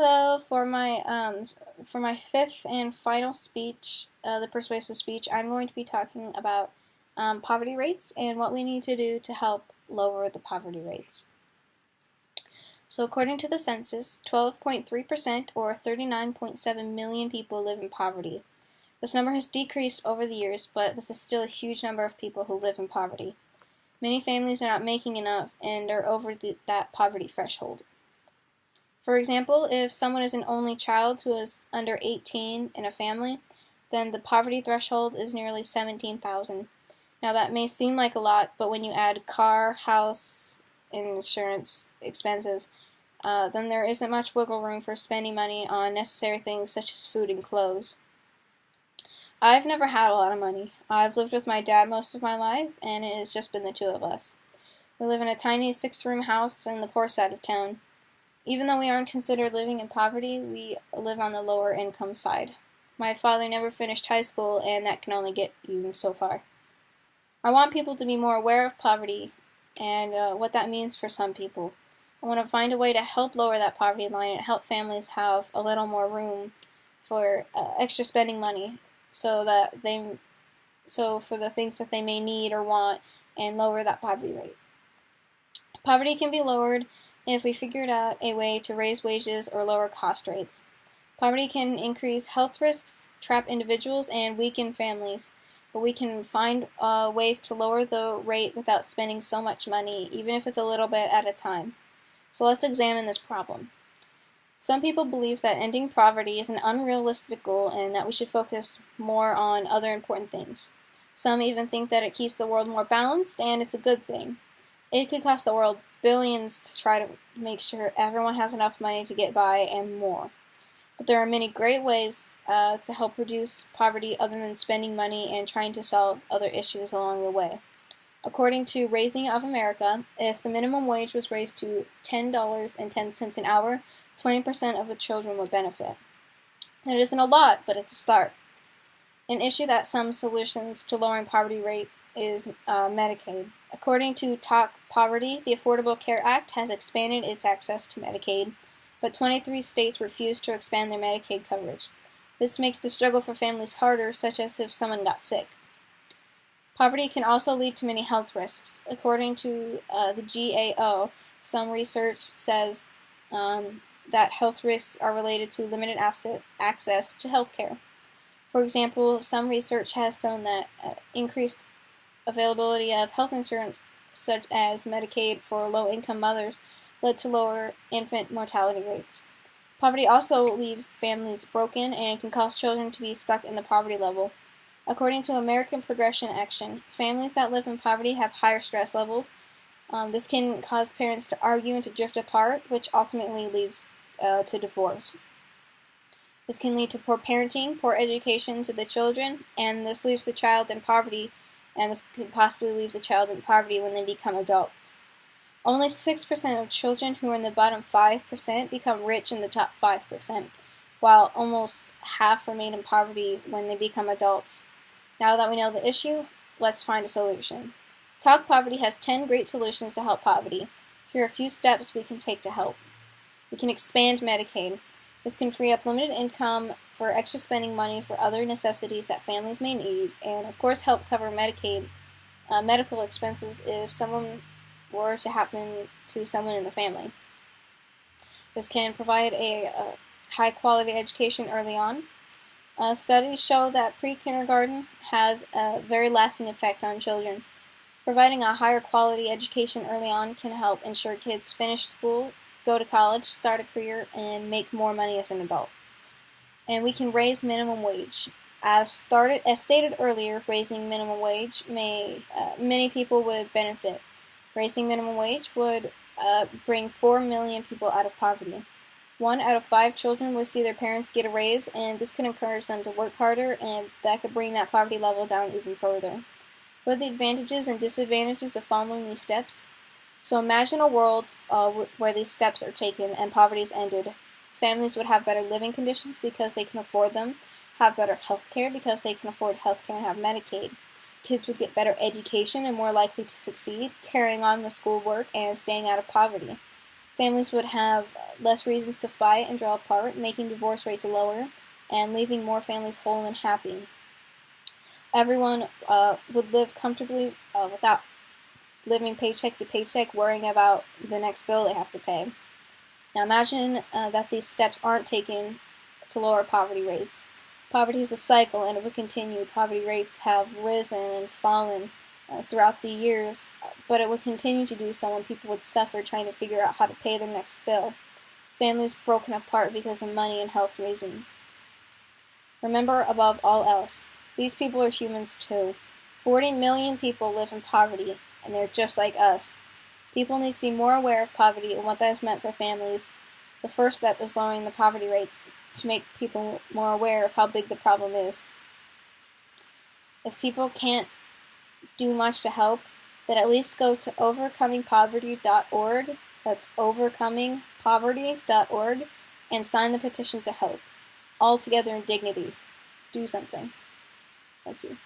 Hello, for my fifth and final speech, the persuasive speech, I'm going to be talking about poverty rates and what we need to do to help lower the poverty rates. So according to the census, 12.3% or 39.7 million people live in poverty. This number has decreased over the years, but this is still a huge number of people who live in poverty. Many families are not making enough and are over that poverty threshold. For example, if someone is an only child who is under 18 in a family, then the poverty threshold is nearly 17,000. Now that may seem like a lot, but when you add car, house, and insurance expenses, then there isn't much wiggle room for spending money on necessary things such as food and clothes. I've never had a lot of money. I've lived with my dad most of my life, and it has just been the two of us. We live in a tiny 6-room house in the poor side of town. Even though we aren't considered living in poverty, we live on the lower income side. My father never finished high school, and that can only get you so far. I want people to be more aware of poverty and what that means for some people. I want to find a way to help lower that poverty line and help families have a little more room for extra spending money so for the things that they may need or want, and lower that poverty rate. Poverty can be lowered if we figured out a way to raise wages or lower cost rates. Poverty can increase health risks, trap individuals, and weaken families, but we can find ways to lower the rate without spending so much money, even if it's a little bit at a time. So let's examine this problem. Some people believe that ending poverty is an unrealistic goal and that we should focus more on other important things. Some even think that it keeps the world more balanced and it's a good thing. It could cost the world billions to try to make sure everyone has enough money to get by and more. But there are many great ways to help reduce poverty other than spending money and trying to solve other issues along the way. According to Raising of America, if the minimum wage was raised to $10.10 an hour, 20% of the children would benefit. It isn't a lot, but it's a start. An issue that some solutions to lowering poverty rate is Medicaid. According to Talk Poverty, the Affordable Care Act has expanded its access to Medicaid, but 23 states refuse to expand their Medicaid coverage. This makes the struggle for families harder, such as if someone got sick. Poverty can also lead to many health risks. According to the GAO, some research says that health risks are related to limited access to health care. For example, some research has shown that increased availability of health insurance, such as Medicaid for low-income mothers, led to lower infant mortality rates. Poverty also leaves families broken and can cause children to be stuck in the poverty level. According to American Progression Action, families that live in poverty have higher stress levels. This can cause parents to argue and to drift apart, which ultimately leads to divorce. This can lead to poor parenting, poor education to the children, and this leaves the child in poverty, and this could possibly leave the child in poverty when they become adults. Only 6% of children who are in the bottom 5% become rich in the top 5%, while almost half remain in poverty when they become adults. Now that we know the issue, let's find a solution. Talk Poverty has 10 great solutions to help poverty. Here are a few steps we can take to help. We can expand Medicaid. This can free up limited income for extra spending money for other necessities that families may need, and of course help cover medical expenses if someone were to happen to someone in the family. This can provide a high-quality education early on. Studies show that pre-kindergarten has a very lasting effect on children. Providing a higher quality education early on can help ensure kids finish school, go to college, start a career, and make more money as an adult. And we can raise minimum wage. As stated earlier, raising minimum wage many people would benefit. Raising minimum wage would bring 4 million people out of poverty. 1 out of 5 children will see their parents get a raise, and this could encourage them to work harder, and that could bring that poverty level down even further. What are the advantages and disadvantages of following these steps? So imagine a world where these steps are taken and poverty is ended. Families would have better living conditions because they can afford them, have better health care because they can afford health care and have Medicaid. Kids would get better education and more likely to succeed, carrying on with schoolwork and staying out of poverty. Families would have less reasons to fight and draw apart, making divorce rates lower and leaving more families whole and happy. Everyone would live comfortably without living paycheck to paycheck, worrying about the next bill they have to pay. Now imagine that these steps aren't taken to lower poverty rates. Poverty is a cycle and it will continue. Poverty rates have risen and fallen throughout the years, but it would continue to do so when people would suffer trying to figure out how to pay their next bill. Families broken apart because of money and health reasons. Remember, above all else, these people are humans too. 40 million people live in poverty, and they're just like us. People need to be more aware of poverty and what that has meant for families. The first step is lowering the poverty rates to make people more aware of how big the problem is. If people can't do much to help, then at least go to overcomingpoverty.org, that's overcomingpoverty.org, and sign the petition to help. All together in dignity. Do something. Thank you.